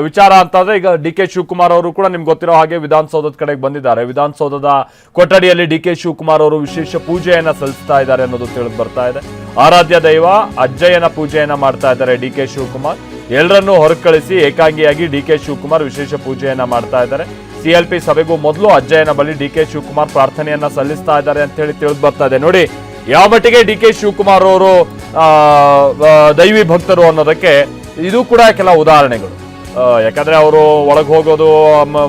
ವಿಚಾರ ಅಂತಂದ್ರೆ ಈಗ ಡಿ ಕೆ ಶಿವಕುಮಾರ್ ಅವರು ಕೂಡ ನಿಮ್ಗೆ ಗೊತ್ತಿರೋ ಹಾಗೆ ವಿಧಾನಸೌಧದ ಕಡೆಗೆ ಬಂದಿದ್ದಾರೆ. ವಿಧಾನಸೌಧದ ಕೊಠಡಿಯಲ್ಲಿ ಡಿ ಕೆ ಶಿವಕುಮಾರ್ ಅವರು ವಿಶೇಷ ಪೂಜೆಯನ್ನ ಸಲ್ಲಿಸ್ತಾ ಇದ್ದಾರೆ ಅನ್ನೋದು ತಿಳಿದು ಬರ್ತಾ ಇದೆ. ಆರಾಧ್ಯ ದೈವ ಅಜ್ಜಯ್ಯನ ಪೂಜೆಯನ್ನ ಮಾಡ್ತಾ ಇದ್ದಾರೆ ಡಿ ಕೆ ಶಿವಕುಮಾರ್. ಎಲ್ಲರನ್ನೂ ಹೊರಕಳಿಸಿ ಏಕಾಂಗಿಯಾಗಿ ಡಿ ಕೆ ಶಿವಕುಮಾರ್ ವಿಶೇಷ ಪೂಜೆಯನ್ನ ಮಾಡ್ತಾ ಇದ್ದಾರೆ. ಸಿಎಲ್ಪಿ ಸಭೆಗೂ ಮೊದಲು ಅಜ್ಜಯ್ಯನ ಬಳಿ ಡಿ ಕೆ ಶಿವಕುಮಾರ್ ಪ್ರಾರ್ಥನೆಯನ್ನ ಸಲ್ಲಿಸ್ತಾ ಇದ್ದಾರೆ ಅಂತ ಹೇಳಿ ತಿಳಿದು ಬರ್ತಾ ಇದೆ. ನೋಡಿ ಯಾವ ಮಟ್ಟಿಗೆ ಡಿ ಕೆ ಶಿವಕುಮಾರ್ ಅವರು ದೈವಿ ಭಕ್ತರು ಅನ್ನೋದಕ್ಕೆ ಇದು ಕೂಡ ಕೆಲವು ಉದಾಹರಣೆಗಳು. ಯಾಕಂದ್ರೆ ಅವರು ಒಳಗೆ ಹೋಗೋದು,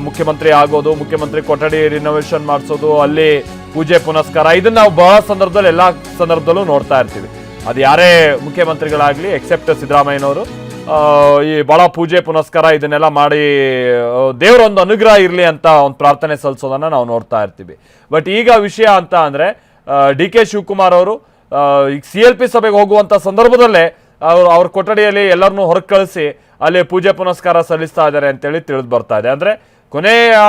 ಮುಖ್ಯಮಂತ್ರಿ ಆಗೋದು, ಮುಖ್ಯಮಂತ್ರಿ ಕೊಠಡಿ ರಿನೋವೇಷನ್ ಮಾಡಿಸೋದು, ಅಲ್ಲಿ ಪೂಜೆ ಪುನಸ್ಕಾರ, ಇದನ್ನ ನಾವು ಬಹಳ ಸಂದರ್ಭದಲ್ಲಿ ಎಲ್ಲಾ ಸಂದರ್ಭದಲ್ಲೂ ನೋಡ್ತಾ ಇರ್ತೀವಿ. ಅದು ಯಾರೇ ಮುಖ್ಯಮಂತ್ರಿಗಳಾಗ್ಲಿ ಎಕ್ಸೆಪ್ಟ್ ಸಿದ್ದರಾಮಯ್ಯನವರು ಈ ಬಹಳ ಪೂಜೆ ಪುನಸ್ಕಾರ ಇದನ್ನೆಲ್ಲ ಮಾಡಿ ದೇವರ ಒಂದು ಅನುಗ್ರಹ ಇರಲಿ ಅಂತ ಒಂದು ಪ್ರಾರ್ಥನೆ ಸಲ್ಲಿಸೋದನ್ನ ನಾವು ನೋಡ್ತಾ ಇರ್ತೀವಿ. ಬಟ್ ಈಗ ವಿಷಯ ಅಂತ ಅಂದ್ರೆ ಡಿ ಕೆ ಶಿವಕುಮಾರ್ ಅವರು ಈಗ CLP ಸಭೆಗೆ ಹೋಗುವಂತ ಸಂದರ್ಭದಲ್ಲೇ ಅವ್ರ ಕೊಠಡಿಯಲ್ಲಿ ಎಲ್ಲರನ್ನೂ ಹೊರಗೆ ಕಳಿಸಿ ಅಲ್ಲಿ ಪೂಜೆ ಪುನಸ್ಕಾರ ಸಲ್ಲಿಸ್ತಾ ಇದ್ದಾರೆ ಅಂತೇಳಿ ತಿಳಿದು ಬರ್ತಾ ಇದೆ. ಅಂದ್ರೆ ಕೊನೆಯ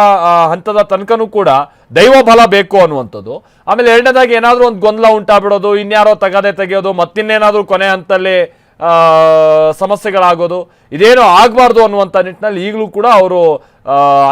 ಹಂತದ ತನಕನೂ ಕೂಡ ದೈವ ಬಲ ಬೇಕು ಅನ್ನುವಂಥದ್ದು. ಆಮೇಲೆ ಎರಡನೇದಾಗಿ ಏನಾದ್ರೂ ಒಂದು ಗೊಂದಲ ಉಂಟಾಗ್ಬಿಡೋದು, ಇನ್ಯಾರೋ ತೆಗೆಯೋದು, ಮತ್ತಿನ್ನೇನಾದ್ರೂ ಕೊನೆ ಹಂತದಲ್ಲಿ ಸಮಸ್ಯೆಗಳಾಗೋದು, ಇದೇನೋ ಆಗಬಾರ್ದು ಅನ್ನುವಂಥ ನಿಟ್ಟಿನಲ್ಲಿ ಈಗಲೂ ಕೂಡ ಅವರು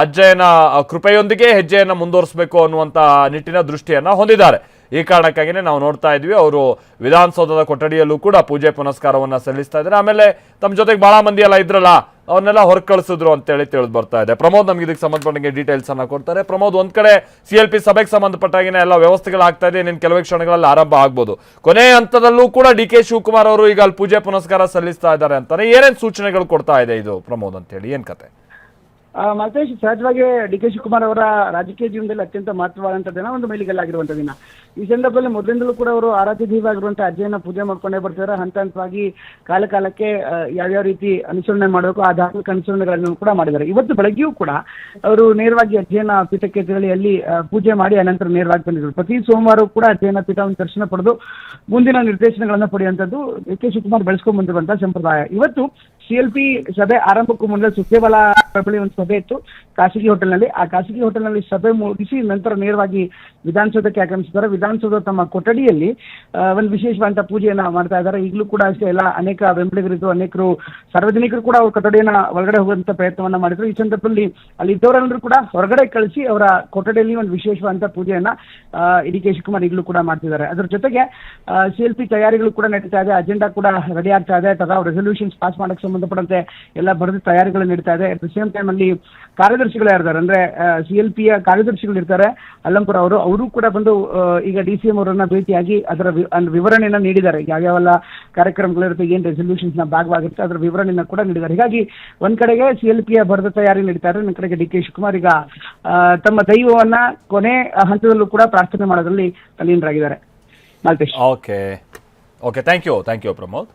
ಅಜ್ಜಯ್ಯನ ಕೃಪೆಯೊಂದಿಗೆ ಹೆಜ್ಜೆಯನ್ನು ಮುಂದುವರಿಸಬೇಕು ಅನ್ನುವಂಥ ನಿಟ್ಟಿನ ದೃಷ್ಟಿಯನ್ನ ಹೊಂದಿದ್ದಾರೆ. ಈ ಕಾರಣಕ್ಕಾಗಿನೇ ನಾವು ನೋಡ್ತಾ ಇದ್ವಿ ಅವರು ವಿಧಾನಸೌಧದ ಕೊಠಡಿಯಲ್ಲೂ ಕೂಡ ಪೂಜೆ ಪುನಸ್ಕಾರವನ್ನ ಸಲ್ಲಿಸ್ತಾ ಇದ್ದಾರೆ. ಆಮೇಲೆ ತಮ್ಮ ಜೊತೆಗೆ ಬಹಳ ಮಂದಿ ಎಲ್ಲ ಇದ್ರಲ್ಲ, ಅವ್ರನ್ನೆಲ್ಲ ಹೊರ ಕಳಿಸಿದ್ರು ಅಂತೇಳಿ ತಿಳಿದು ಬರ್ತಾ ಇದೆ. ಪ್ರಮೋದ್ ನಮ್ಗೆ ಇದಕ್ಕೆ ಸಂಬಂಧಪಟ್ಟಂಗೆ ಡೀಟೇಲ್ಸ್ ಅನ್ನ ಕೊಡ್ತಾರೆ. ಪ್ರಮೋದ್, ಒಂದ್ ಕಡೆ CLP ಸಭೆಗೆ ಸಂಬಂಧಪಟ್ಟಾಗಿನ ಎಲ್ಲ ವ್ಯವಸ್ಥೆಗಳಾಗ್ತಾ ಇದೆ, ಇನ್ನು ಕೆಲವೇ ಕ್ಷಣಗಳಲ್ಲಿ ಆರಂಭ ಆಗ್ಬೋದು. ಕೊನೆ ಹಂತದಲ್ಲೂ ಕೂಡ ಡಿ ಕೆ ಶಿವಕುಮಾರ್ ಅವರು ಈಗ ಅಲ್ಲಿ ಪೂಜೆ ಪುನಸ್ಕಾರ ಸಲ್ಲಿಸ್ತಾ ಇದ್ದಾರೆ ಅಂತಾನೆ ಏನೇನ್ ಸೂಚನೆಗಳು ಕೊಡ್ತಾ ಇದೆ ಇದು ಪ್ರಮೋದ್ ಅಂತ ಹೇಳಿ, ಏನ್ ಕತೆ? ಮಲ್ತೇಶ್, ಸಹಜವಾಗಿ ಡಿ ಕೆ ಶಿವಕುಮಾರ್ ಅವರ ರಾಜಕೀಯ ಜೀವನದಲ್ಲಿ ಅತ್ಯಂತ ಮಹತ್ವವಾದಂಥ ದಿನ, ಒಂದು ಮೈಲಿಗಲ್ಲಾಗಿರುವಂಥ ದಿನ. ಈ ಸಂದರ್ಭದಲ್ಲಿ ಮೊದಲಿಂದಲೂ ಕೂಡ ಅವರು ಆರಾಧ್ಯ ದೈವ ಆಗಿರುವಂಥ ಅಜ್ಜಯ್ಯನ ಪೂಜೆ ಮಾಡ್ಕೊಂಡೇ ಬರ್ತಿದ್ದಾರೆ. ಹಂತ ಹಂತವಾಗಿ ಕಾಲಕ್ಕೆ ಯಾವ್ಯಾವ ರೀತಿ ಅನುಸರಣೆ ಮಾಡಬೇಕು ಆ ಧಾರ್ಮಿಕ ಅನುಸರಣೆಗಳನ್ನು ಕೂಡ ಮಾಡಿದ್ದಾರೆ. ಇವತ್ತು ಬೆಳಗ್ಗೆಯೂ ಕೂಡ ಅವರು ನೇರವಾಗಿ ಅಜ್ಜಯ್ಯನ ಪೀಠಕ್ಕೆ ತೆರಳಿ ಅಲ್ಲಿ ಪೂಜೆ ಮಾಡಿ ಅನಂತರ ನೇರವಾಗಿ ಬಂದಿದ್ರು. ಪ್ರತಿ ಸೋಮವಾರವೂ ಕೂಡ ಅಜ್ಜಯ್ಯನ ಪೀಠವನ್ನು ದರ್ಶನ ಪಡೆದು ಮುಂದಿನ ನಿರ್ದೇಶನಗಳನ್ನು ಪಡೆಯುವಂಥದ್ದು ಡಿ ಕೆ ಶಿವಕುಮಾರ್ ಬೆಳೆಸ್ಕೊಂಡ್ ಬಂದಿರುವಂತಹ ಸಂಪ್ರದಾಯ. ಇವತ್ತು CLP ಸಭೆ ಆರಂಭಕ್ಕೂ ಮುನ್ನ ಸುಖೇಬಲ ಬಳಿ ಒಂದು ಸಭೆ ಇತ್ತು ಖಾಸಗಿ ಹೋಟೆಲ್ನಲ್ಲಿ. ಆ ಖಾಸಗಿ ಹೋಟೆಲ್ನಲ್ಲಿ ಸಭೆ ಮುಗಿಸಿ ನಂತರ ನೇರವಾಗಿ ವಿಧಾನಸೌಧಕ್ಕೆ ಆಗಮಿಸಿದ್ದಾರೆ. ವಿಧಾನಸೌಧ ತಮ್ಮ ಕೊಠಡಿಯಲ್ಲಿ ಒಂದು ವಿಶೇಷವಾದಂತಹ ಪೂಜೆಯನ್ನ ಮಾಡ್ತಾ ಇದ್ದಾರೆ. ಈಗಲೂ ಕೂಡ ಅಷ್ಟೇ ಎಲ್ಲ ಅನೇಕ ಬೆಂಬಲಿಗರಿದ್ದು, ಅನೇಕರು ಸಾರ್ವಜನಿಕರು ಕೂಡ ಅವ್ರ ಕೊಠಡಿಯನ್ನ ಒಳಗಡೆ ಹೋಗುವಂತ ಪ್ರಯತ್ನವನ್ನ ಮಾಡಿದ್ರು. ಈ ಸಂದರ್ಭದಲ್ಲಿ ಅಲ್ಲಿ ಇದ್ದವರೆಲ್ಲರೂ ಕೂಡ ಹೊರಗಡೆ ಕಳಿಸಿ ಅವರ ಕೊಠಡಿಯಲ್ಲಿ ಒಂದು ವಿಶೇಷವಾದಂತಹ ಪೂಜೆಯನ್ನ ಡಿ ಕೆ ಶಿವಕುಮಾರ್ ಈಗಲೂ ಕೂಡ ಮಾಡ್ತಿದ್ದಾರೆ. ಅದರ ಜೊತೆಗೆ CLP ತಯಾರಿಗಳು ಕೂಡ ನಡೀತಾ ಇದೆ, ಅಜೆಂಡಾ ಕೂಡ ರೆಡಿ ಆಗ್ತಾ ಇದೆ, ರೆಸಲ್ಯೂಷನ್ಸ್ ಪಾಸ್ ಮಾಡಕ್ಕೆ ಸಂಬಂಧಪಟ್ಟಂತೆ ಎಲ್ಲ ಬರೆದು ತಯಾರಿಗಳು ನಡೀತಾ ಇದೆ. ಅಟ್ ದ ಸೇಮ್ ಟೈಮ್ ಅಲ್ಲಿ ಕಾರ್ಯದರ್ಶಿಗಳು ಯಾರಿದ್ದಾರೆ ಅಂದ್ರೆ CLPಯ ಕಾರ್ಯದರ್ಶಿಗಳು ಇರ್ತಾರೆ, ಅಲ್ಲಂಪುರ ಅವರು ಕೂಡ ಬಂದು ಈಗ DCM ಅವರನ್ನ ಭೇಟಿಯಾಗಿ ಅದರ ವಿವರಣೆಯನ್ನ ನೀಡಿದ್ದಾರೆ. ಯಾವ್ಯಾವೆಲ್ಲ ಕಾರ್ಯಕ್ರಮಗಳಿರುತ್ತೆ, ಏನ್ ರೆಸಲ್ಯೂಷನ್ಸ್ ನ ಭಾಗವಾಗಿರುತ್ತೆ ಅದರ ವಿವರಣೆಯನ್ನ ಕೂಡ ನೀಡಿದ್ದಾರೆ. ಹೀಗಾಗಿ ಒಂದ್ ಕಡೆಗೆ CLPಯ ಬರೆದ ತಯಾರಿ ನಡೀತಾ ಇದೆ, ಇನ್ನೊಂದ್ ಕಡೆಗೆ ಡಿ ಕೆ ಶಿವಕುಮಾರ್ ಈಗ ತಮ್ಮ ದೈವವನ್ನ ಕೊನೆ ಹಂತದಲ್ಲೂ ಕೂಡ ಪ್ರಾರ್ಥನೆ ಮಾಡೋದ್ರಲ್ಲಿ ತಲ್ಲೀನರಾಗಿದ್ದಾರೆ. Malthesh. Okay, thank you Pramod.